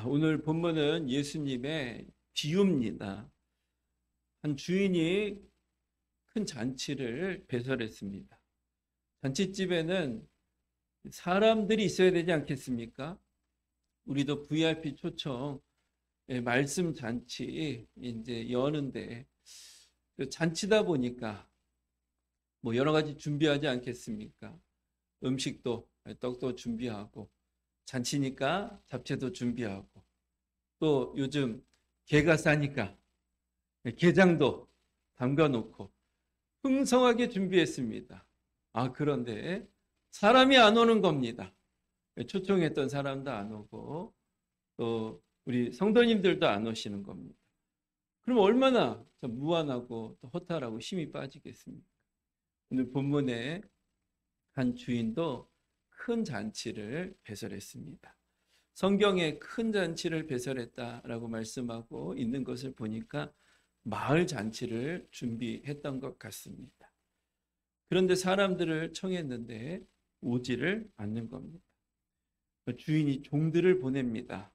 오늘 본문은 예수님의 비유입니다. 한 주인이 큰 잔치를 배설했습니다. 잔치집에는 사람들이 있어야 되지 않겠습니까? 우리도 VIP 초청 말씀 잔치 이제 여는데 잔치다 보니까 뭐 여러 가지 준비하지 않겠습니까? 음식도 떡도 준비하고 잔치니까 잡채도 준비하고 또 요즘 게가 싸니까 게장도 담가 놓고 풍성하게 준비했습니다. 그런데 사람이 안 오는 겁니다. 초청했던 사람도 안 오고 또 우리 성도님들도 안 오시는 겁니다. 그럼 얼마나 무안하고 또 허탈하고 힘이 빠지겠습니까? 오늘 본문에 한 주인도 큰 잔치를 배설했습니다. 성경에 큰 잔치를 배설했다라고 말씀하고 있는 것을 보니까 마을 잔치를 준비했던 것 같습니다. 그런데 사람들을 청했는데 오지를 않는 겁니다. 주인이 종들을 보냅니다.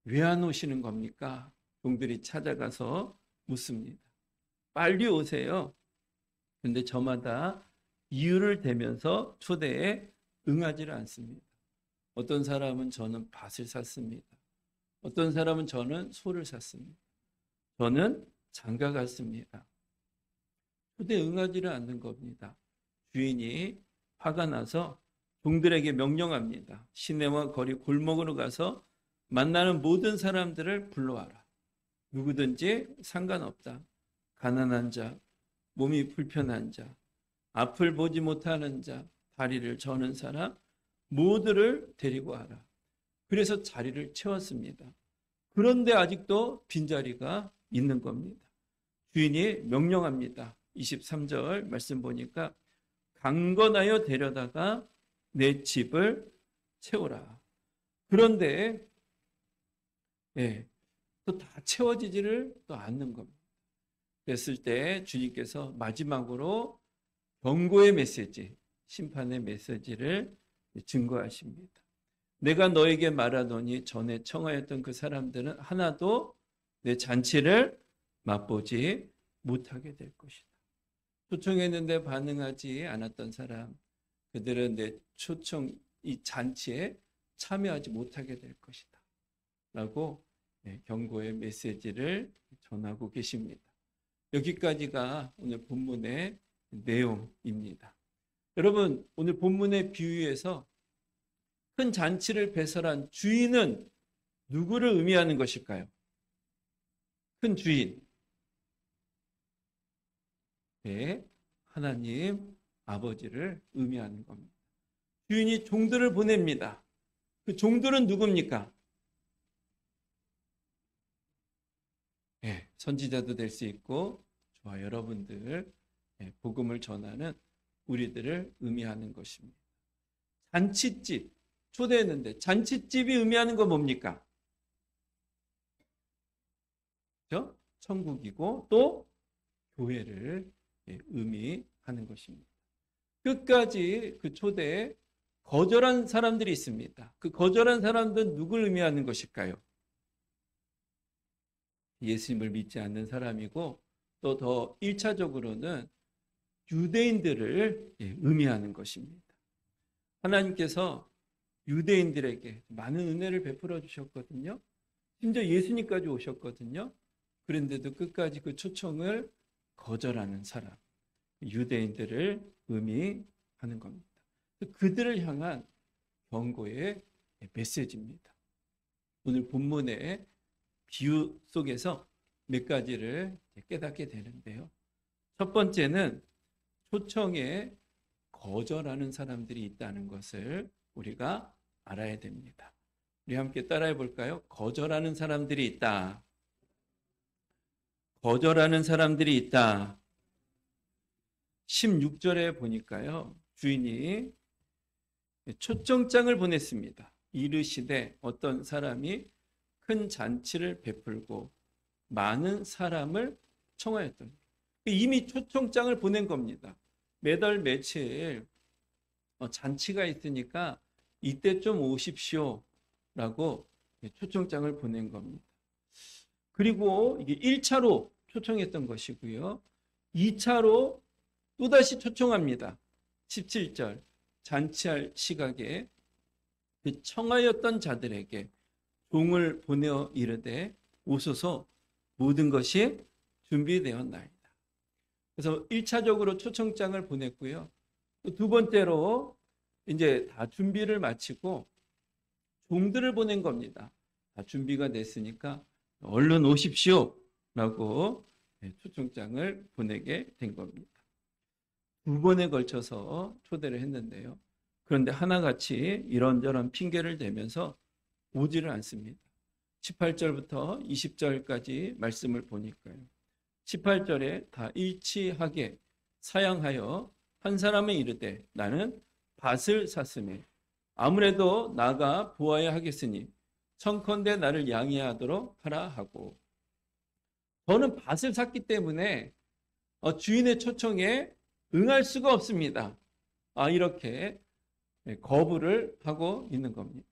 왜 안 오시는 겁니까? 종들이 찾아가서 묻습니다. 빨리 오세요. 그런데 저마다 이유를 대면서 초대에 응하지를 않습니다. 어떤 사람은 저는 밭을 샀습니다. 어떤 사람은 저는 소를 샀습니다. 저는 장가 갔습니다. 초대에 응하지를 않는 겁니다. 주인이 화가 나서 종들에게 명령합니다. 시내와 거리 골목으로 가서 만나는 모든 사람들을 불러와라. 누구든지 상관없다. 가난한 자, 몸이 불편한 자, 앞을 보지 못하는 자, 다리를 저는 사람 모두를 데리고 와라. 그래서 자리를 채웠습니다. 그런데 아직도 빈자리가 있는 겁니다. 주인이 명령합니다. 23절 말씀 보니까 강건하여 데려다가 내 집을 채우라. 그런데 또 다 채워지지를 또 않는 겁니다. 그랬을 때 주님께서 마지막으로 경고의 메시지, 심판의 메시지를 증거하십니다. 내가 너에게 말하노니 전에 청하였던 그 사람들은 하나도 내 잔치를 맛보지 못하게 될 것이다. 초청했는데 반응하지 않았던 사람, 그들은 내 초청 이 잔치에 참여하지 못하게 될 것이다. 라고 경고의 메시지를 전하고 계십니다. 여기까지가 오늘 본문의 내용입니다. 여러분, 오늘 본문의 비유에서 큰 잔치를 배설한 주인은 누구를 의미하는 것일까요? 큰 주인. 하나님 아버지를 의미하는 겁니다. 주인이 종들을 보냅니다. 그 종들은 누굽니까? 선지자도 될 수 있고 저와 여러분들 복음을 전하는 우리들을 의미하는 것입니다. 잔치집 초대했는데 잔치집이 의미하는 건 뭡니까? 그렇죠? 천국이고 또 교회를 의미하는 것입니다. 끝까지 그 초대에 거절한 사람들이 있습니다. 그 거절한 사람들은 누굴 의미하는 것일까요? 예수님을 믿지 않는 사람이고 또 더 1차적으로는 유대인들을 의미하는 것입니다. 하나님께서 유대인들에게 많은 은혜를 베풀어 주셨거든요. 심지어 예수님까지 오셨거든요. 그런데도 끝까지 그 초청을 거절하는 사람, 유대인들을 의미하는 겁니다. 그들을 향한 경고의 메시지입니다. 오늘 본문의 비유 속에서 몇 가지를 깨닫게 되는데요. 첫 번째는 초청에 거절하는 사람들이 있다는 것을 우리가 알아야 됩니다. 우리 함께 따라해 볼까요? 거절하는 사람들이 있다. 거절하는 사람들이 있다. 16절에 보니까요. 주인이 초청장을 보냈습니다. 이르시되 어떤 사람이 큰 잔치를 베풀고 많은 사람을 청하였더니 이미 초청장을 보낸 겁니다. 매달 며칠 잔치가 있으니까 이때 좀 오십시오. 라고 초청장을 보낸 겁니다. 그리고 이게 1차로 초청했던 것이고요. 2차로 또다시 초청합니다. 17절 잔치할 시각에 그 청하였던 자들에게 종을 보내어 이르되 오소서 모든 것이 준비되었나이다. 그래서 1차적으로 초청장을 보냈고요. 또 두 번째로 이제 다 준비를 마치고 종들을 보낸 겁니다. 다 준비가 됐으니까 얼른 오십시오 라고 초청장을 보내게 된 겁니다. 두 번에 걸쳐서 초대를 했는데요. 그런데 하나같이 이런저런 핑계를 대면서 오지를 않습니다. 18절부터 20절까지 말씀을 보니까요. 18절에 다 일치하게 사양하여 한 사람은 이르되 나는 밭을 샀으니 아무래도 나가 보아야 하겠으니 청컨대 나를 양해하도록 하라 하고, 저는 밭을 샀기 때문에 주인의 초청에 응할 수가 없습니다. 이렇게 거부를 하고 있는 겁니다.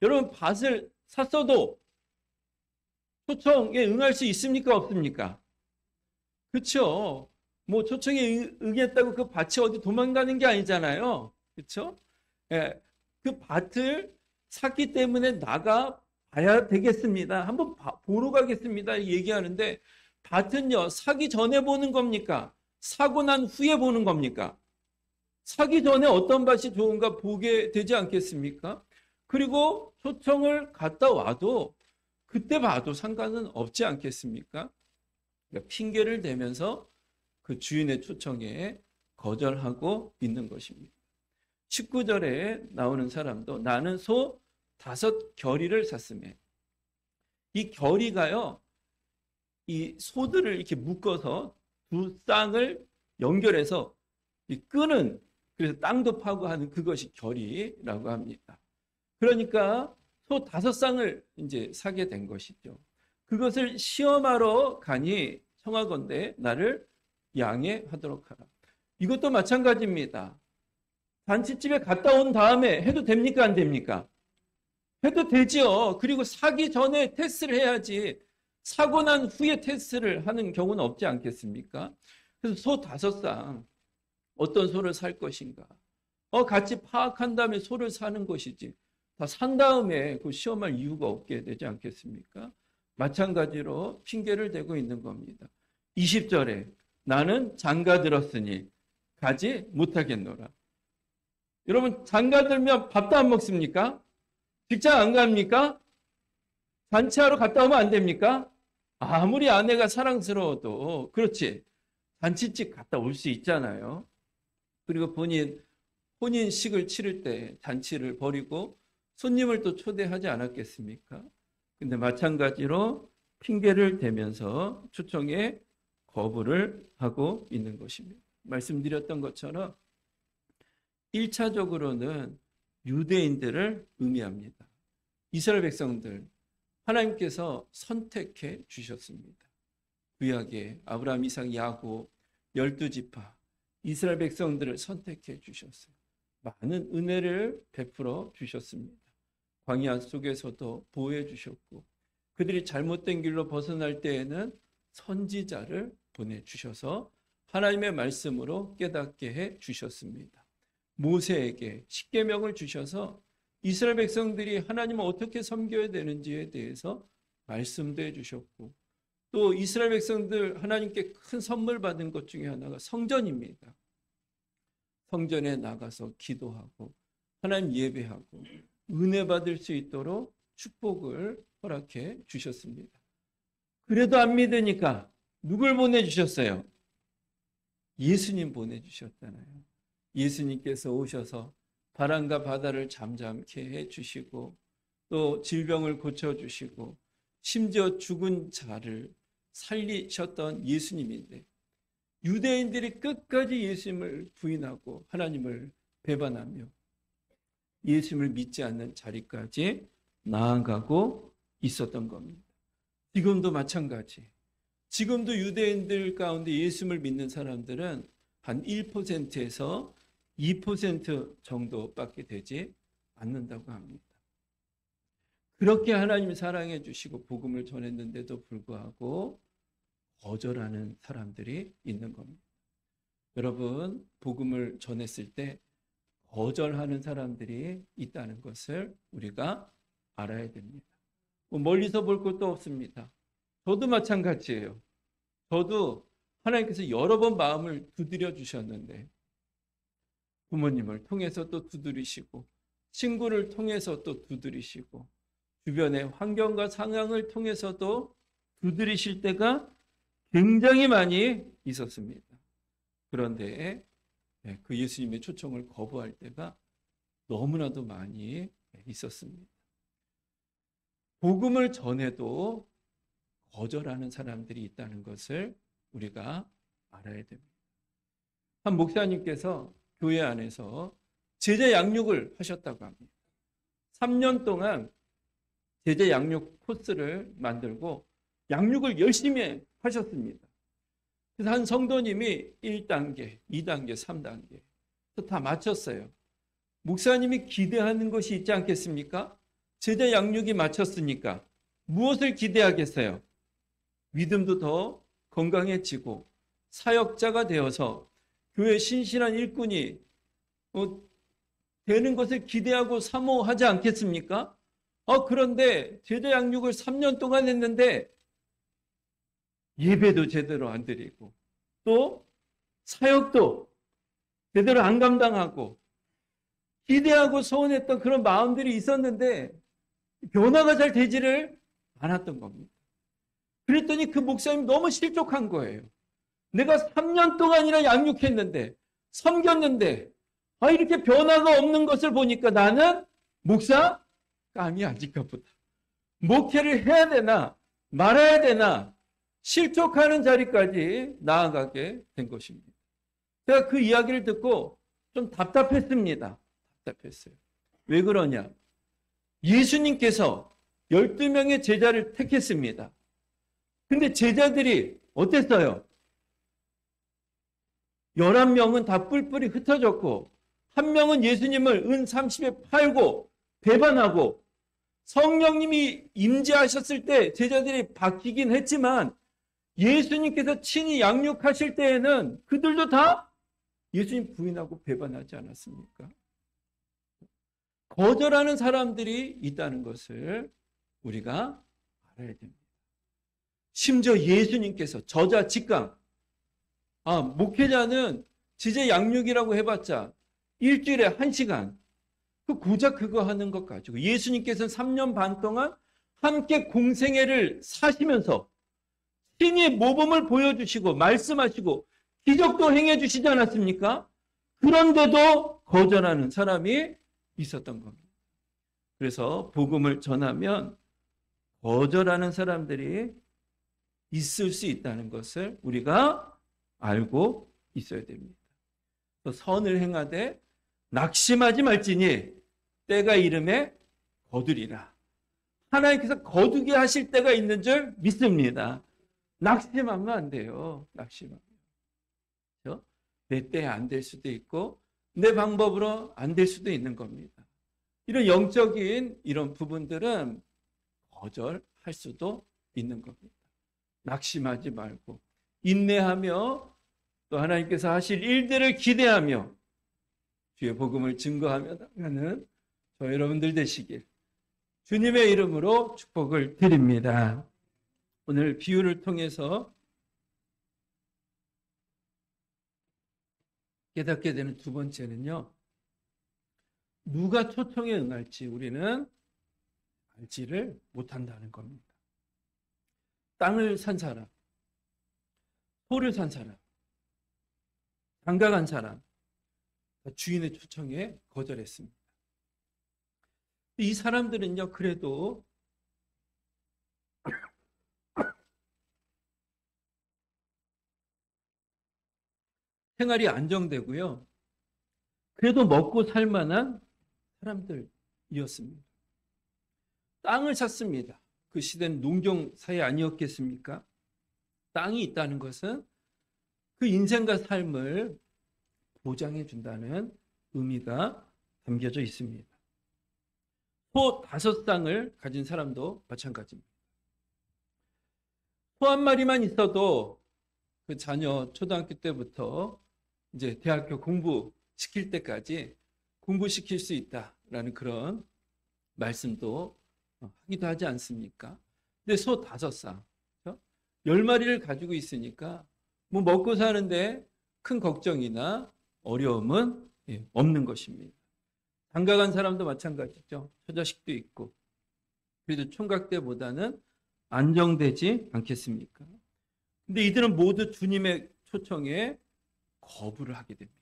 여러분, 밭을 샀어도 초청에 응할 수 있습니까? 없습니까? 그렇죠. 뭐 초청에 응했다고 그 밭이 어디 도망가는 게 아니잖아요. 그렇죠? 예, 그 밭을 샀기 때문에 나가 봐야 되겠습니다. 한번 보러 가겠습니다. 얘기하는데 밭은요, 사기 전에 보는 겁니까? 사고 난 후에 보는 겁니까? 사기 전에 어떤 밭이 좋은가 보게 되지 않겠습니까? 그리고 초청을 갔다 와도 그때 봐도 상관은 없지 않겠습니까? 그러니까 핑계를 대면서 그 주인의 초청에 거절하고 있는 것입니다. 19절에 나오는 사람도 나는 소 5겨리를 샀으며, 이 겨리가요, 이 소들을 이렇게 묶어서 두 쌍을 연결해서 끄는, 그래서 땅도 파고 하는 그것이 겨리라고 합니다. 그러니까 소 5쌍을 이제 사게 된 것이죠. 그것을 시험하러 가니 청하건대 나를 양해하도록 하라. 이것도 마찬가지입니다. 잔치집에 갔다 온 다음에 해도 됩니까? 안 됩니까? 해도 되죠. 그리고 사기 전에 테스트를 해야지, 사고 난 후에 테스트를 하는 경우는 없지 않겠습니까? 그래서 소 5쌍, 어떤 소를 살 것인가? 같이 파악한 다음에 소를 사는 것이지. 다 산 다음에 그 시험할 이유가 없게 되지 않겠습니까? 마찬가지로 핑계를 대고 있는 겁니다. 20절에 나는 장가 들었으니 가지 못하겠노라. 여러분, 장가 들면 밥도 안 먹습니까? 직장 안 갑니까? 잔치하러 갔다 오면 안 됩니까? 아무리 아내가 사랑스러워도 그렇지, 잔치집 갔다 올 수 있잖아요. 그리고 본인 혼인식을 치를 때 잔치를 벌이고 손님을 또 초대하지 않았겠습니까? 근데 마찬가지로 핑계를 대면서 초청에 거부를 하고 있는 것입니다. 말씀드렸던 것처럼 1차적으로는 유대인들을 의미합니다. 이스라엘 백성들, 하나님께서 선택해 주셨습니다. 구약에 아브라함, 이삭, 야곱 12지파 이스라엘 백성들을 선택해 주셨어요. 많은 은혜를 베풀어 주셨습니다. 광야 속에서도 보호해 주셨고, 그들이 잘못된 길로 벗어날 때에는 선지자를 보내주셔서 하나님의 말씀으로 깨닫게 해 주셨습니다. 모세에게 십계명을 주셔서 이스라엘 백성들이 하나님을 어떻게 섬겨야 되는지에 대해서 말씀도 해주셨고, 또 이스라엘 백성들 하나님께 큰 선물 받은 것 중에 하나가 성전입니다. 성전에 나가서 기도하고 하나님 예배하고 은혜 받을 수 있도록 축복을 허락해 주셨습니다. 그래도 안 믿으니까 누굴 보내주셨어요? 예수님 보내주셨잖아요. 예수님께서 오셔서 바람과 바다를 잠잠케 해주시고, 또 질병을 고쳐주시고, 심지어 죽은 자를 살리셨던 예수님인데, 유대인들이 끝까지 예수님을 부인하고 하나님을 배반하며 예수님을 믿지 않는 자리까지 나아가고 있었던 겁니다. 지금도 마찬가지. 지금도 유대인들 가운데 예수님을 믿는 사람들은 한 1%에서 2% 정도밖에 되지 않는다고 합니다. 그렇게 하나님이 사랑해 주시고 복음을 전했는데도 불구하고 거절하는 사람들이 있는 겁니다. 여러분, 복음을 전했을 때 거절하는 사람들이 있다는 것을 우리가 알아야 됩니다. 멀리서 볼 것도 없습니다. 저도 마찬가지예요. 저도 하나님께서 여러 번 마음을 두드려 주셨는데 부모님을 통해서 또 두드리시고 친구를 통해서 또 두드리시고 주변의 환경과 상황을 통해서도 두드리실 때가 굉장히 많이 있었습니다. 그런데 그 예수님의 초청을 거부할 때가 너무나도 많이 있었습니다. 복음을 전해도 거절하는 사람들이 있다는 것을 우리가 알아야 됩니다. 한 목사님께서 교회 안에서 제자 양육을 하셨다고 합니다. 3년 동안 제자 양육 코스를 만들고 양육을 열심히 하셨습니다. 그래서 한 성도님이 1단계, 2단계, 3단계 다 마쳤어요. 목사님이 기대하는 것이 있지 않겠습니까? 제자 양육이 마쳤으니까 무엇을 기대하겠어요? 믿음도 더 건강해지고 사역자가 되어서 교회 신실한 일꾼이 되는 것을 기대하고 사모하지 않겠습니까? 그런데 제자 양육을 3년 동안 했는데 예배도 제대로 안 드리고 또 사역도 제대로 안 감당하고 기대하고 소원했던 그런 마음들이 있었는데 변화가 잘 되지를 않았던 겁니다. 그랬더니 그 목사님 너무 실족한 거예요. 내가 3년 동안이나 양육했는데 섬겼는데 이렇게 변화가 없는 것을 보니까 나는 목사? 감이 아직까 보다. 목회를 해야 되나 말아야 되나 실족하는 자리까지 나아가게 된 것입니다. 제가 그 이야기를 듣고 좀 답답했습니다. 답답했어요. 왜 그러냐? 예수님께서 12명의 제자를 택했습니다. 근데 제자들이 어땠어요? 11명은 다 뿔뿔이 흩어졌고 한 명은 예수님을 은 30에 팔고 배반하고 성령님이 임재하셨을 때 제자들이 바뀌긴 했지만 예수님께서 친히 양육하실 때에는 그들도 다 예수님 부인하고 배반하지 않았습니까? 거절하는 사람들이 있다는 것을 우리가 알아야 됩니다. 심지어 예수님께서 저자 직강, 목회자는 지제 양육이라고 해봤자 일주일에 1시간, 고작 그거 하는 것 가지고 예수님께서는 3년 반 동안 함께 공생애를 사시면서 친히 모범을 보여주시고 말씀하시고 기적도 행해 주시지 않았습니까? 그런데도 거절하는 사람이 있었던 겁니다. 그래서 복음을 전하면 거절하는 사람들이 있을 수 있다는 것을 우리가 알고 있어야 됩니다. 또 선을 행하되 낙심하지 말지니 때가 이름에 거두리라. 하나님께서 거두게 하실 때가 있는 줄 믿습니다. 낙심하면 안 돼요. 낙심하면. 그렇죠? 내 때에 안 될 수도 있고 내 방법으로 안 될 수도 있는 겁니다. 이런 영적인 이런 부분들은 거절할 수도 있는 겁니다. 낙심하지 말고 인내하며 또 하나님께서 하실 일들을 기대하며 주의 복음을 증거하며 나가는 저 여러분들 되시길 주님의 이름으로 축복을 드립니다. 오늘 비유를 통해서 깨닫게 되는 두 번째는요. 누가 초청에 응할지 우리는 알지를 못한다는 겁니다. 땅을 산 사람, 소를 산 사람, 장가간 사람, 주인의 초청에 거절했습니다. 이 사람들은요, 그래도 생활이 안정되고요. 그래도 먹고 살 만한 사람들이었습니다. 땅을 샀습니다. 그 시대는 농경 사회 아니었겠습니까? 땅이 있다는 것은 그 인생과 삶을 보장해 준다는 의미가 담겨져 있습니다. 소 5쌍을 가진 사람도 마찬가지입니다. 소 한 마리만 있어도 그 자녀 초등학교 때부터 이제 대학교 공부시킬 때까지 공부시킬 수 있다라는 그런 말씀도 하기도 하지 않습니까? 근데 소 5쌍, 10마리를 가지고 있으니까 뭐 먹고 사는데 큰 걱정이나 어려움은 없는 것입니다. 장가 간 사람도 마찬가지죠. 처자식도 있고. 그래도 총각 때보다는 안정되지 않겠습니까? 근데 이들은 모두 주님의 초청에 거부를 하게 됩니다.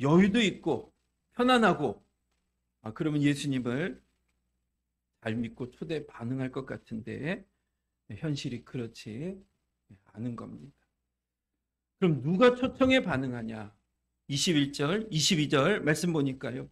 여유도 있고 편안하고 그러면 예수님을 잘 믿고 초대에 반응할 것 같은데 현실이 그렇지 않은 겁니다. 그럼 누가 초청에 반응하냐? 21절, 22절 말씀 보니까요.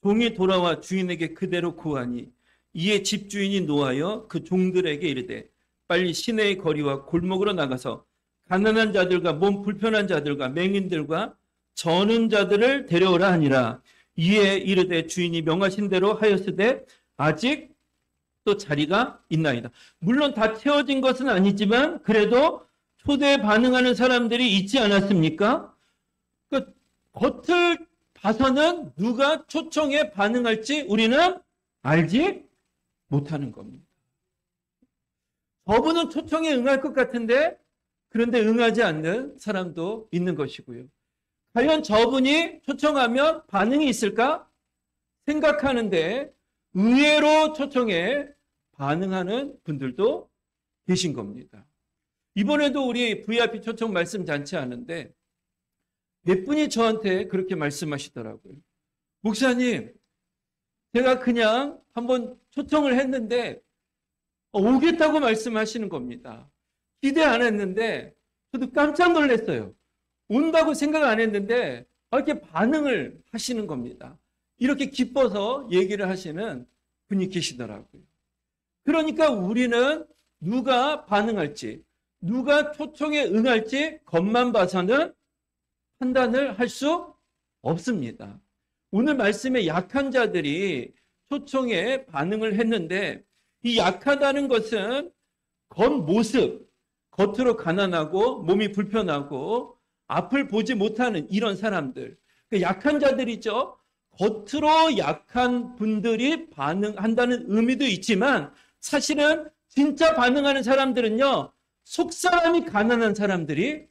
종이 돌아와 주인에게 그대로 구하니 이에 집주인이 노하여 그 종들에게 이르되 빨리 시내의 거리와 골목으로 나가서 가난한 자들과 몸 불편한 자들과 맹인들과 저는 자들을 데려오라 하니라. 이에 이르되 주인이 명하신 대로 하였으되 아직 또 자리가 있나이다. 물론 다 채워진 것은 아니지만 그래도 초대에 반응하는 사람들이 있지 않았습니까? 그 겉을 봐서는 누가 초청에 반응할지 우리는 알지 못하는 겁니다. 저분은 초청에 응할 것 같은데 그런데 응하지 않는 사람도 있는 것이고요. 과연 저분이 초청하면 반응이 있을까 생각하는데 의외로 초청에 반응하는 분들도 계신 겁니다. 이번에도 우리 VIP 초청 말씀 잔치 하는데 몇 분이 저한테 그렇게 말씀하시더라고요. 목사님, 제가 그냥 한번 초청을 했는데 오겠다고 말씀하시는 겁니다. 기대 안 했는데 저도 깜짝 놀랐어요. 온다고 생각 안 했는데 이렇게 반응을 하시는 겁니다. 이렇게 기뻐서 얘기를 하시는 분이 계시더라고요. 그러니까 우리는 누가 반응할지, 누가 초청에 응할지 겉만 봐서는 판단을 할 수 없습니다. 오늘 말씀에 약한 자들이 초청에 반응을 했는데 이 약하다는 것은 겉모습, 겉으로 가난하고 몸이 불편하고 앞을 보지 못하는 이런 사람들, 약한 자들이죠. 겉으로 약한 분들이 반응한다는 의미도 있지만 사실은 진짜 반응하는 사람들은요, 속사람이 가난한 사람들이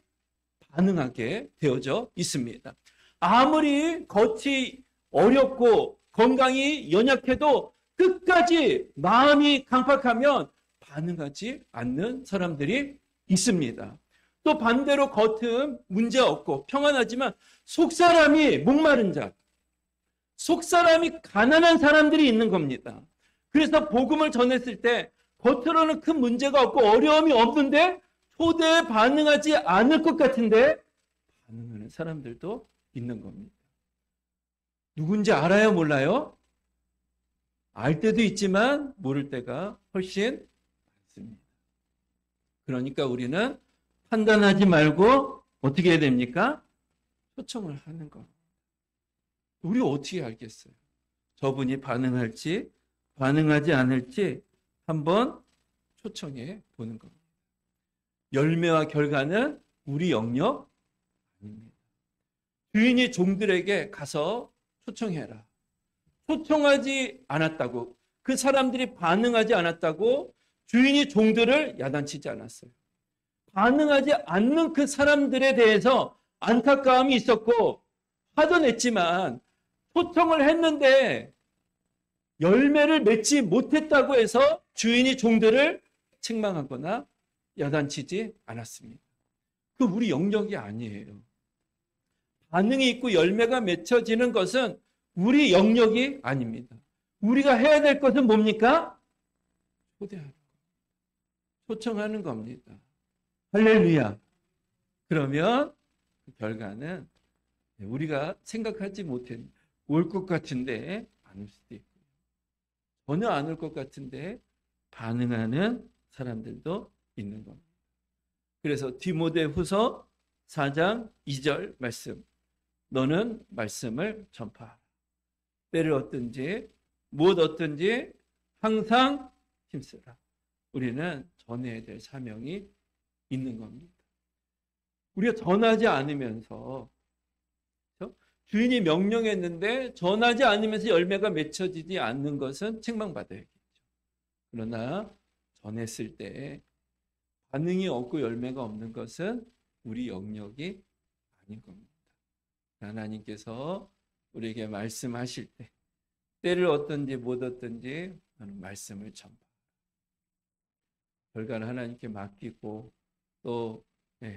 반응하게 되어져 있습니다. 아무리 겉이 어렵고 건강이 연약해도 끝까지 마음이 강팍하면 반응하지 않는 사람들이 있습니다. 또 반대로 겉은 문제 없고 평안하지만 속사람이 목마른 자, 속사람이 가난한 사람들이 있는 겁니다. 그래서 복음을 전했을 때 겉으로는 큰 문제가 없고 어려움이 없는데 초대에 반응하지 않을 것 같은데 반응하는 사람들도 있는 겁니다. 누군지 알아요, 몰라요? 알 때도 있지만 모를 때가 훨씬 많습니다. 그러니까 우리는 판단하지 말고 어떻게 해야 됩니까? 초청을 하는 것. 우리 어떻게 알겠어요? 저분이 반응할지 반응하지 않을지 한번 초청해 보는 겁니다. 열매와 결과는 우리 영역 아닙니다. 주인이 종들에게 가서 초청해라. 초청하지 않았다고, 그 사람들이 반응하지 않았다고 주인이 종들을 야단치지 않았어요. 반응하지 않는 그 사람들에 대해서 안타까움이 있었고 화도 냈지만 초청을 했는데 열매를 맺지 못했다고 해서 주인이 종들을 책망하거나 야단치지 않았습니다. 그 우리 영역이 아니에요. 반응이 있고 열매가 맺혀지는 것은 우리 영역이 아닙니다. 우리가 해야 될 것은 뭡니까? 초대하는 것. 초청하는 겁니다. 할렐루야. 그러면 그 결과는 우리가 생각하지 못한 올 것 같은데 안 올 수도 있고 전혀 안 올 것 같은데 반응하는 사람들도 있는 겁니다. 그래서 디모데후서 4장 2절 말씀, 너는 말씀을 전파하라. 때를 얻든지 무엇 어떤지 항상 힘쓰라. 우리는 전해야 될 사명이 있는 겁니다. 우리가 전하지 않으면서, 그렇죠? 주인이 명령했는데 전하지 않으면서 열매가 맺혀지지 않는 것은 책망받아야겠죠. 그러나 전했을 때 반응이 없고 열매가 없는 것은 우리 영역이 아닌 겁니다. 하나님께서 우리에게 말씀하실 때 때를 어떤지 못 어떤지 나는 말씀을 전파. 결과는 하나님께 맡기고 또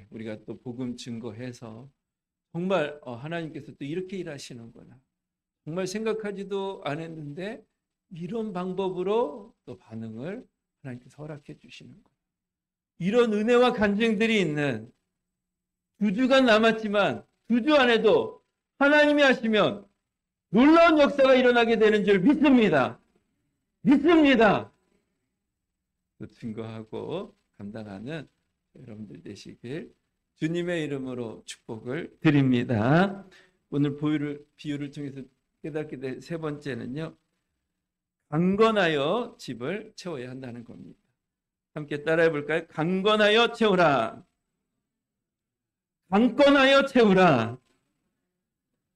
우리가 또 복음 증거해서 정말 하나님께서 또 이렇게 일하시는구나. 정말 생각하지도 않았는데 이런 방법으로 또 반응을 하나님께서 허락해 주시는 거예요. 이런 은혜와 간증들이 있는 2주간 남았지만 2주 안에도 하나님이 하시면 놀라운 역사가 일어나게 되는 줄 믿습니다. 믿습니다. 그 증거하고 감당하는 여러분들 되시길 주님의 이름으로 축복을 드립니다. 오늘 비유를 통해서 깨닫게 될 세 번째는요. 강건하여 집을 채워야 한다는 겁니다. 함께 따라해 볼까요? 강건하여 채우라. 강건하여 채우라.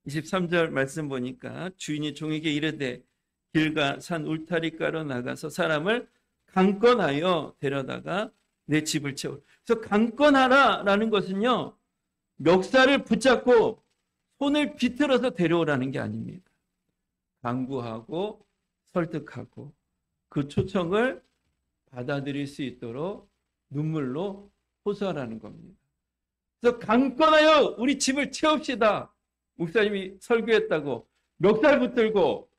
23절 말씀 보니까 주인이 종에게 이르되 길과 산 울타리가로 나가서 사람을 강건하여 데려다가 내 집을 채우라. 그래서 강건하라라는 것은요. 멱살을 붙잡고 손을 비틀어서 데려오라는 게 아닙니다. 강구하고 설득하고 그 초청을 받아들일 수 있도록 눈물로 호소하라는 겁니다. 그래서 강건하여 우리 집을 채웁시다. 목사님이 설교했다고 멱살 붙들고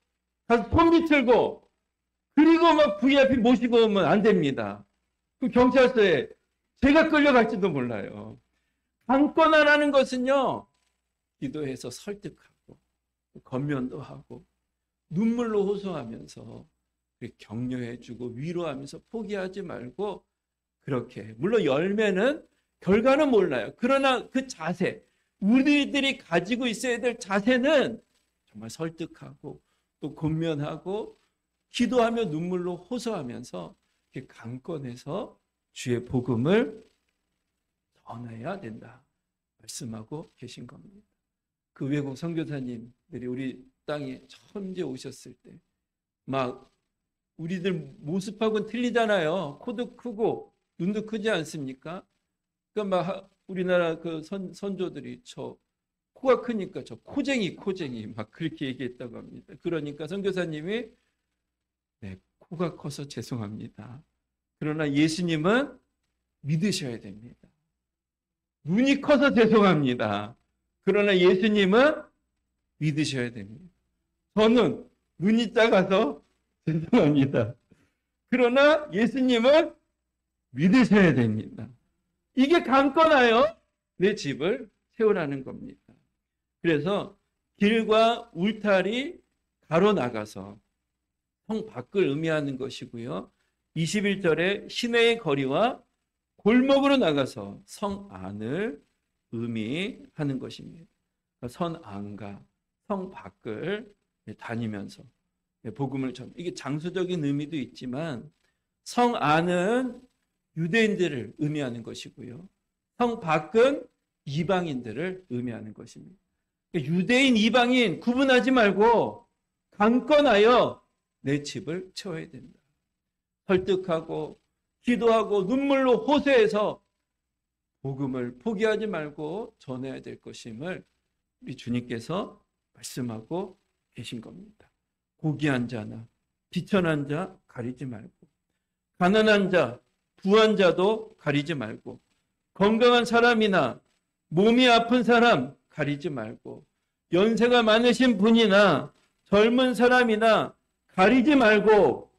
가서 손 비틀고 그리고 막 VIP 모시고 오면 안 됩니다. 그 경찰서에 제가 끌려갈지도 몰라요. 강건하라는 것은요. 기도해서 설득하고 권면도 하고 눈물로 호소하면서 격려해주고 위로하면서 포기하지 말고 그렇게 물론 열매는 결과는 몰라요. 그러나 그 자세 우리들이 가지고 있어야 될 자세는 정말 설득하고 또 권면하고 기도하며 눈물로 호소하면서 이렇게 강건해서 주의 복음을 전해야 된다 말씀하고 계신 겁니다. 그 외국 선교사님들이 우리 땅에 처음 오셨을 때 막 우리들 모습하고는 틀리잖아요. 코도 크고 눈도 크지 않습니까? 그러니까 막 우리나라 그 선조들이 저 코가 크니까 저 코쟁이 막 그렇게 얘기했다고 합니다. 그러니까 선교사님이 네, 코가 커서 죄송합니다. 그러나 예수님은 믿으셔야 됩니다. 눈이 커서 죄송합니다. 그러나 예수님은 믿으셔야 됩니다. 저는 눈이 작아서 죄송합니다. 그러나 예수님은 믿으셔야 됩니다. 이게 강건하여 내 집을 세우라는 겁니다. 그래서 길과 울타리 가로나가서 성 밖을 의미하는 것이고요. 21절에 시내의 거리와 골목으로 나가서 성 안을 의미하는 것입니다. 성 안과 성 밖을 다니면서 복음을 전 이게 장소적인 의미도 있지만 성 안은 유대인들을 의미하는 것이고요. 성 밖은 이방인들을 의미하는 것입니다. 유대인, 이방인 구분하지 말고 강건하여 내 집을 채워야 된다. 설득하고 기도하고 눈물로 호소해서 복음을 포기하지 말고 전해야 될 것임을 우리 주님께서 말씀하고 계신 겁니다. 고귀한 자나 비천한 자 가리지 말고 가난한 자, 부한 자도 가리지 말고 건강한 사람이나 몸이 아픈 사람 가리지 말고 연세가 많으신 분이나 젊은 사람이나 가리지 말고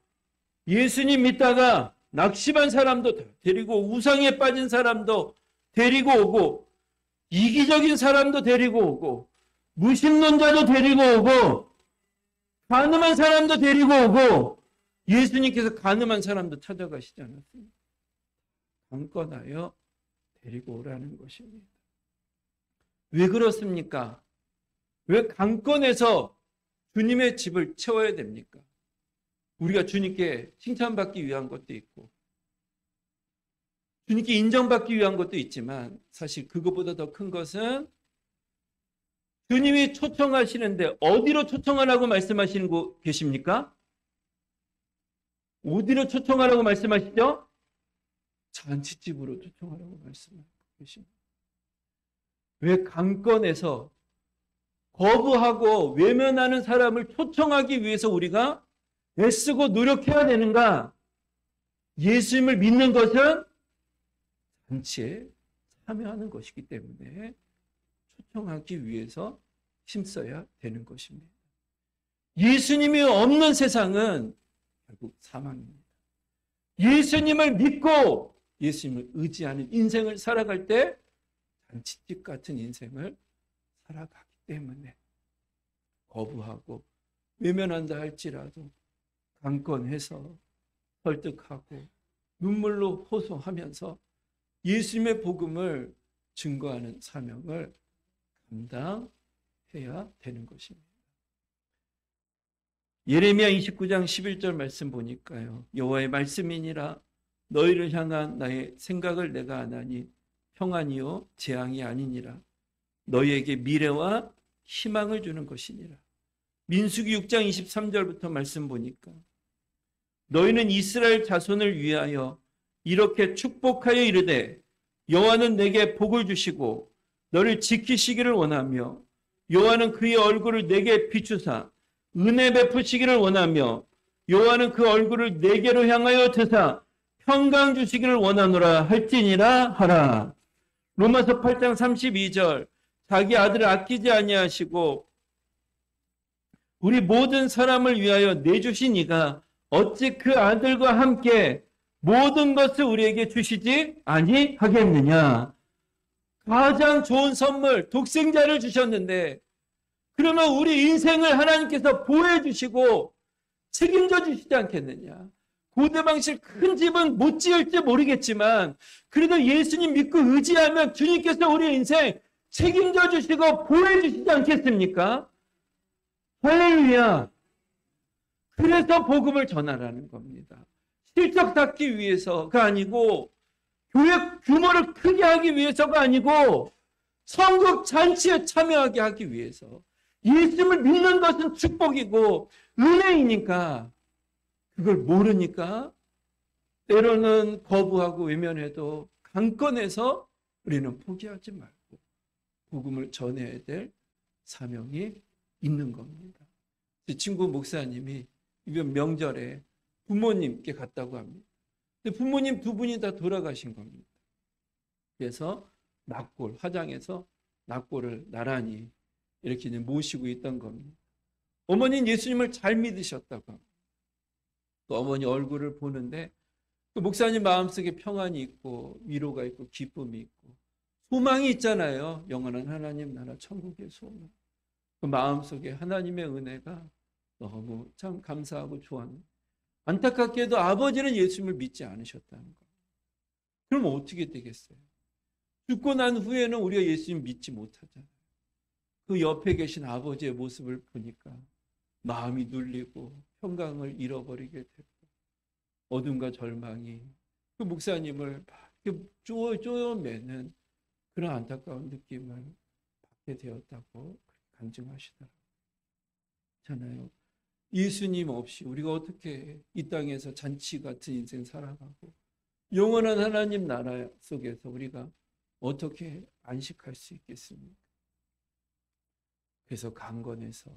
예수님 믿다가 낙심한 사람도 데리고 우상에 빠진 사람도 데리고 오고 이기적인 사람도 데리고 오고 무신론자도 데리고 오고 간음한 사람도 데리고 오고 예수님께서 간음한 사람도 찾아가시지 않았습니까? 강건하여 데리고 오라는 것입니다. 왜 그렇습니까? 왜 강건해서 주님의 집을 채워야 됩니까? 우리가 주님께 칭찬받기 위한 것도 있고 주님께 인정받기 위한 것도 있지만 사실 그것보다 더 큰 것은 주님이 초청하시는데 어디로 초청하라고 말씀하시는 거 계십니까? 어디로 초청하라고 말씀하시죠? 잔치집으로 초청하라고 말씀하시고 계십니다. 왜 강권에서 거부하고 외면하는 사람을 초청하기 위해서 우리가 애쓰고 노력해야 되는가? 예수님을 믿는 것은 잔치에 참여하는 것이기 때문에 초청하기 위해서 힘써야 되는 것입니다. 예수님이 없는 세상은 결국 사망입니다. 예수님을 믿고 예수님을 의지하는 인생을 살아갈 때 잔치집 같은 인생을 살아가기 때문에 거부하고 외면한다 할지라도 강권해서 설득하고 눈물로 호소하면서 예수님의 복음을 증거하는 사명을 감당해야 되는 것입니다. 예레미야 29장 11절 말씀 보니까요. 여호와의 말씀이니라 너희를 향한 나의 생각을 내가 아나니 평안이요 재앙이 아니니라 너희에게 미래와 희망을 주는 것이니라. 민수기 6장 23절부터 말씀 보니까 너희는 이스라엘 자손을 위하여 이렇게 축복하여 이르되 여호와는 내게 복을 주시고 너를 지키시기를 원하며 여호와는 그의 얼굴을 내게 비추사 은혜 베푸시기를 원하며 여호와는 그 얼굴을 내게로 향하여 드사 평강 주시기를 원하노라 할지니라 하라. 로마서 8장 32절 자기 아들을 아끼지 아니하시고 우리 모든 사람을 위하여 내주신 이가 어찌 그 아들과 함께 모든 것을 우리에게 주시지 아니하겠느냐. 가장 좋은 선물 독생자를 주셨는데 그러면 우리 인생을 하나님께서 보호해 주시고 책임져 주시지 않겠느냐. 고대방실 큰 집은 못 지을지 모르겠지만 그래도 예수님 믿고 의지하면 주님께서 우리 인생 책임져 주시고 보호해 주시지 않겠습니까? 할렐루야. 그래서 복음을 전하라는 겁니다. 실적 쌓기 위해서가 아니고 교회 규모를 크게 하기 위해서가 아니고 성국 잔치에 참여하게 하기 위해서. 예수님을 믿는 것은 축복이고 은혜이니까 그걸 모르니까 때로는 거부하고 외면해도 강권해서 우리는 포기하지 말고 복음을 전해야 될 사명이 있는 겁니다. 제 친구 목사님이 이번 명절에 부모님께 갔다고 합니다. 근데 부모님 두 분이 다 돌아가신 겁니다. 그래서 낙골, 화장해서 낙골을 나란히 이렇게 모시고 있던 겁니다. 어머니는 예수님을 잘 믿으셨다고 합니다. 또 어머니 얼굴을 보는데 그 목사님 마음속에 평안이 있고 위로가 있고 기쁨이 있고 소망이 있잖아요. 영원한 하나님 나라 천국의 소망. 그 마음속에 하나님의 은혜가 너무 참 감사하고 좋았는데 안타깝게도 아버지는 예수님을 믿지 않으셨다는 거예요. 그럼 어떻게 되겠어요? 죽고 난 후에는 우리가 예수님 믿지 못하잖아요. 그 옆에 계신 아버지의 모습을 보니까 마음이 눌리고 평강을 잃어버리게 되고 어둠과 절망이 그 목사님을 쪼여매는 그런 안타까운 느낌을 받게 되었다고 간증하시더라고요. 예수님 없이 우리가 어떻게 이 땅에서 잔치 같은 인생 살아가고 영원한 하나님 나라 속에서 우리가 어떻게 안식할 수 있겠습니까? 그래서 강건해서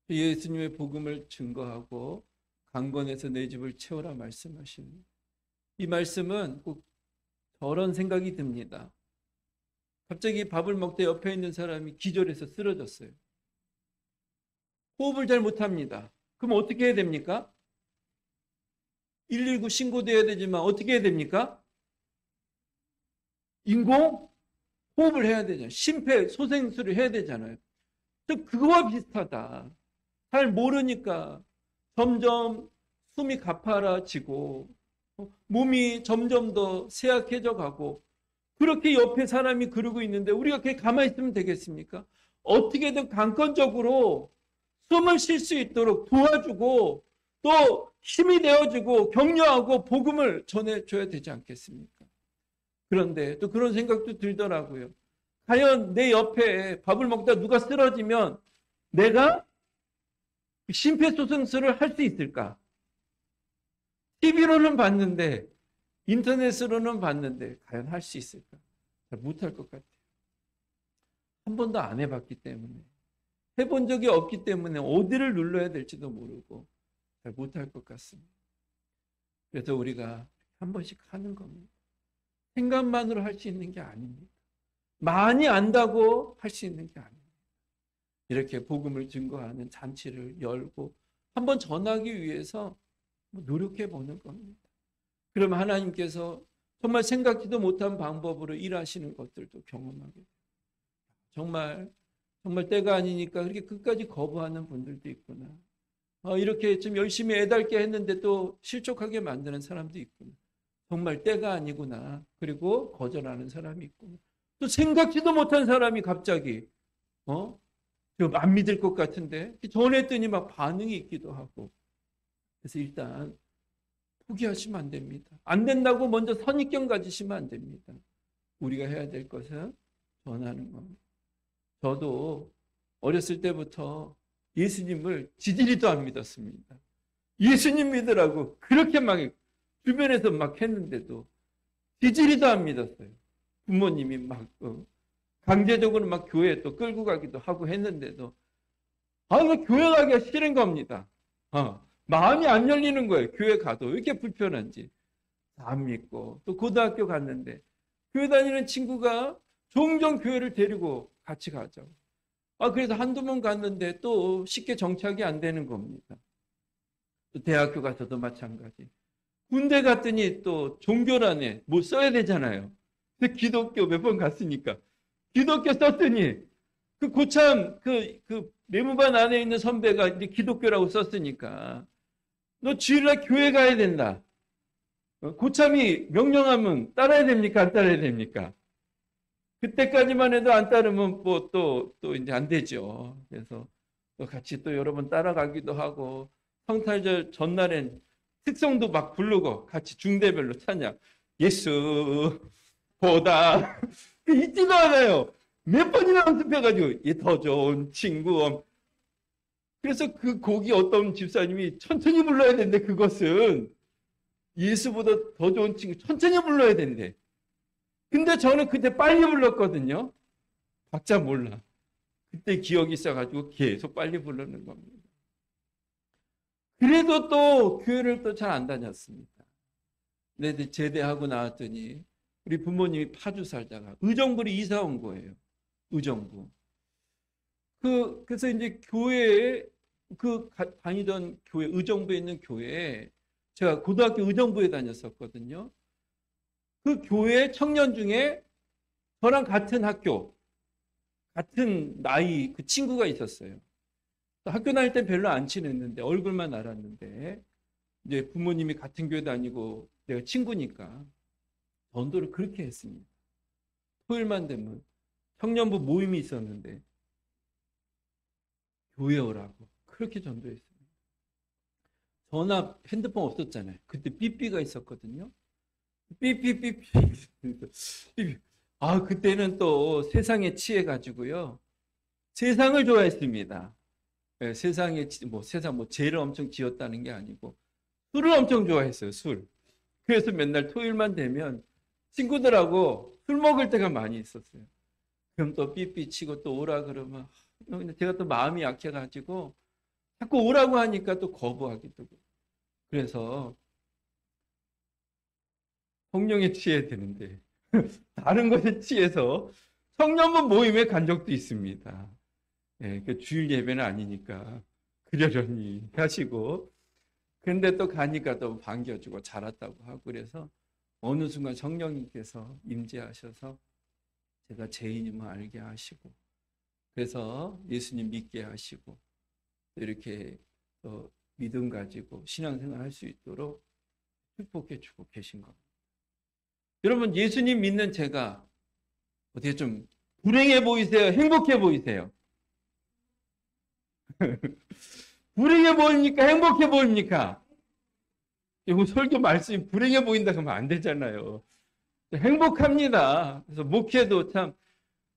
예수님의 복음을 증거하고 강건해서 내 집을 채우라 말씀하십니다. 이 말씀은 꼭 저런 생각이 듭니다. 갑자기 밥을 먹다 옆에 있는 사람이 기절해서 쓰러졌어요. 호흡을 잘 못합니다. 그럼 어떻게 해야 됩니까? 119 신고도 해야 되지만 어떻게 해야 됩니까? 인공 호흡을 해야 되잖아요. 심폐소생술을 해야 되잖아요. 그거와 비슷하다. 잘 모르니까 점점 숨이 가파라지고 몸이 점점 더 쇠약해져 가고 그렇게 옆에 사람이 그러고 있는데 우리가 그냥 가만히 있으면 되겠습니까? 어떻게든 강권적으로 숨을 쉴 수 있도록 도와주고 또 힘이 되어주고 격려하고 복음을 전해줘야 되지 않겠습니까? 그런데 또 그런 생각도 들더라고요. 과연 내 옆에 밥을 먹다 누가 쓰러지면 내가 심폐소생술을 할 수 있을까? TV로는 봤는데, 인터넷으로는 봤는데 과연 할 수 있을까? 잘 못할 것 같아요. 한 번도 안 해봤기 때문에, 해본 적이 없기 때문에 어디를 눌러야 될지도 모르고 잘 못할 것 같습니다. 그래서 우리가 한 번씩 하는 겁니다. 생각만으로 할 수 있는 게 아닙니다. 많이 안다고 할 수 있는 게 아닙니다. 이렇게 복음을 증거하는 잔치를 열고 한번 전하기 위해서 노력해 보는 겁니다. 그러면 하나님께서 정말 생각지도 못한 방법으로 일하시는 것들도 경험하게 돼요. 정말 때가 아니니까 그렇게 끝까지 거부하는 분들도 있구나. 이렇게 좀 열심히 애달게 했는데 또 실족하게 만드는 사람도 있구나. 정말 때가 아니구나. 그리고 거절하는 사람이 있구나. 또 생각지도 못한 사람이 갑자기 좀 안 믿을 것 같은데 전했더니 막 반응이 있기도 하고. 그래서 일단 포기하시면 안 됩니다. 안 된다고 먼저 선입견 가지시면 안 됩니다. 우리가 해야 될 것은 전하는 겁니다. 저도 어렸을 때부터 예수님을 지지리도 안 믿었습니다. 예수님 믿으라고 그렇게 막 주변에서 막 했는데도 지지리도 안 믿었어요. 부모님이 막 강제적으로 막 교회에 또 끌고 가기도 하고 했는데도 교회 가기가 싫은 겁니다. 마음이 안 열리는 거예요. 교회 가도 왜 이렇게 불편한지. 안 믿고 또 고등학교 갔는데 교회 다니는 친구가 종종 교회를 데리고 같이 가자고. 그래서 한두 번 갔는데 또 쉽게 정착이 안 되는 겁니다. 또 대학교 가서도 마찬가지. 군대 갔더니 또 종교란에 뭐 써야 되잖아요. 근데 기독교 몇 번 갔으니까 기독교 썼더니 고참 그 내무반 안에 있는 선배가 이제 기독교라고 썼으니까 너 주일날 교회 가야 된다. 고참이 명령하면 따라야 됩니까? 안 따라야 됩니까? 그때까지만 해도 안 따르면 뭐 또 이제 안 되죠. 그래서 또 같이 또 여러 번 따라가기도 하고 성탄절 전날엔 특성도 막 부르고 같이 중대별로 찬양. 예수 보다 잊지도 않아요. 몇 번이나 연습해가지고 더 좋은 친구. 그래서 그 곡이 어떤 집사님이 천천히 불러야 되는데 그것은 예수보다 더 좋은 친구 천천히 불러야 된대. 근데 저는 그때 빨리 불렀거든요. 박자 몰라. 그때 기억이 있어가지고 계속 빨리 부르는 겁니다. 그래도 또 교회를 또 잘 안 다녔습니다. 근데 제대하고 나왔더니 우리 부모님이 파주 살다가 의정부로 이사 온 거예요. 의정부. 그래서 이제 교회에 다니던 교회 의정부에 있는 교회에 제가 고등학교 의정부에 다녔었거든요. 그 교회 청년 중에 저랑 같은 학교, 같은 나이 그 친구가 있었어요. 학교 다닐 때 별로 안 친했는데 얼굴만 알았는데 이제 부모님이 같은 교회 다니고 내가 친구니까 전도를 그렇게 했습니다. 토요일만 되면 청년부 모임이 있었는데 교회 오라고 그렇게 전도했습니다. 전화 핸드폰 없었잖아요. 그때 삐삐가 있었거든요. 삐삐삐삐. 그때는 또 세상에 취해가지고요. 세상을 좋아했습니다. 네, 세상에 죄를 엄청 지었다는 게 아니고 술을 엄청 좋아했어요. 술. 그래서 맨날 토요일만 되면 친구들하고 술 먹을 때가 많이 있었어요. 그럼 또 삐삐 치고 또 오라 그러면 제가 또 마음이 약해가지고 자꾸 오라고 하니까 또 거부하기도 하고. 그래서 성령에 취해야 되는데 다른 것에 취해서 청년부 모임에 간 적도 있습니다. 예, 그 주일 예배는 아니니까 그러려니 하시고 근데 또 가니까 또 반겨주고 잘 왔다고 하고 그래서 어느 순간 성령님께서 임재하셔서 제가 죄인임을 알게 하시고 그래서 예수님 믿게 하시고 이렇게 또 믿음 가지고 신앙생활 할 수 있도록 축복해 주고 계신 겁니다. 여러분 예수님 믿는 제가 어떻게 좀 불행해 보이세요? 행복해 보이세요? 불행해 보입니까? 행복해 보입니까? 이거 설교 말씀이 불행해 보인다 그러면 안 되잖아요. 행복합니다. 그래서 목회도 참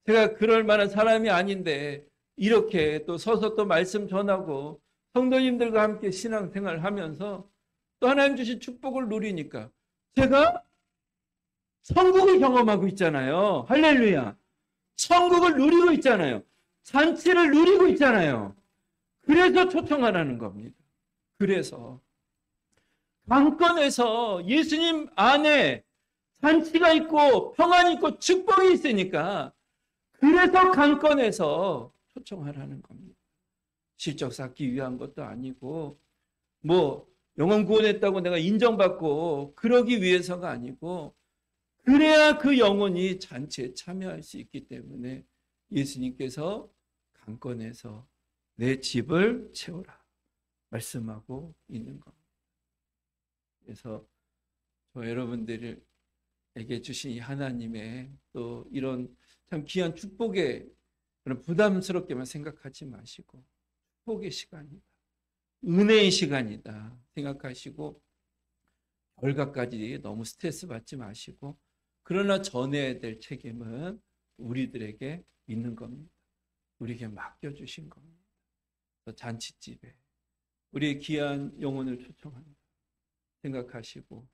제가 그럴 만한 사람이 아닌데 이렇게 또 서서 또 말씀 전하고 성도님들과 함께 신앙생활 하면서 또 하나님 주신 축복을 누리니까 제가 천국을 경험하고 있잖아요. 할렐루야. 천국을 누리고 있잖아요. 잔치를 누리고 있잖아요. 그래서 초청하라는 겁니다. 그래서 강권에서 예수님 안에 잔치가 있고 평안이 있고 축복이 있으니까 그래서 강권에서 초청하라는 겁니다. 실적 쌓기 위한 것도 아니고 뭐 영혼 구원했다고 내가 인정받고 그러기 위해서가 아니고 그래야 그 영혼이 잔치에 참여할 수 있기 때문에 예수님께서 강권에서 내 집을 채우라 말씀하고 있는 겁니다. 그래서 저 여러분들에게 주신 이 하나님의 또 이런 참 귀한 축복에 그런 부담스럽게만 생각하지 마시고 축복의 시간이다. 은혜의 시간이다 생각하시고 결과까지 너무 스트레스 받지 마시고 그러나 전해야 될 책임은 우리들에게 있는 겁니다. 우리에게 맡겨주신 겁니다. 잔치집에 우리의 귀한 영혼을 초청합니다. 생각하시고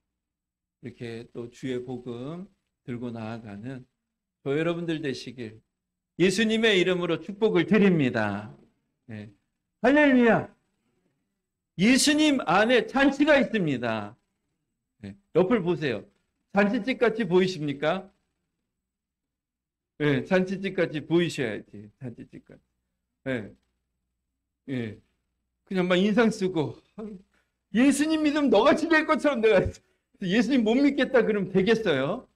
이렇게 또 주의 복음 들고 나아가는 저 여러분들 되시길 예수님의 이름으로 축복을 드립니다. 네. 할렐루야. 예수님 안에 잔치가 있습니다. 네. 옆을 보세요. 잔치집 같이 보이십니까? 네, 잔치집 같이 보이셔야지. 잔치집 같이. 네. 네. 그냥 막 인상 쓰고 예수님 믿으면 너같이 될 것처럼 내가 예수님 못 믿겠다 그러면 되겠어요?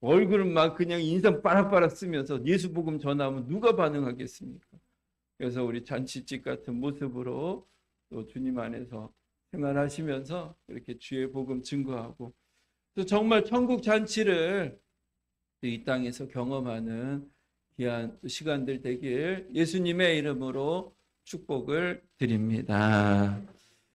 얼굴은 막 그냥 인상 빠락빠락 쓰면서 예수 복음 전하면 누가 반응하겠습니까? 그래서 우리 잔치집 같은 모습으로 또 주님 안에서 생활하시면서 이렇게 주의 복음 증거하고 또 정말 천국 잔치를 이 땅에서 경험하는 귀한 시간들 되길 예수님의 이름으로 축복을 드립니다.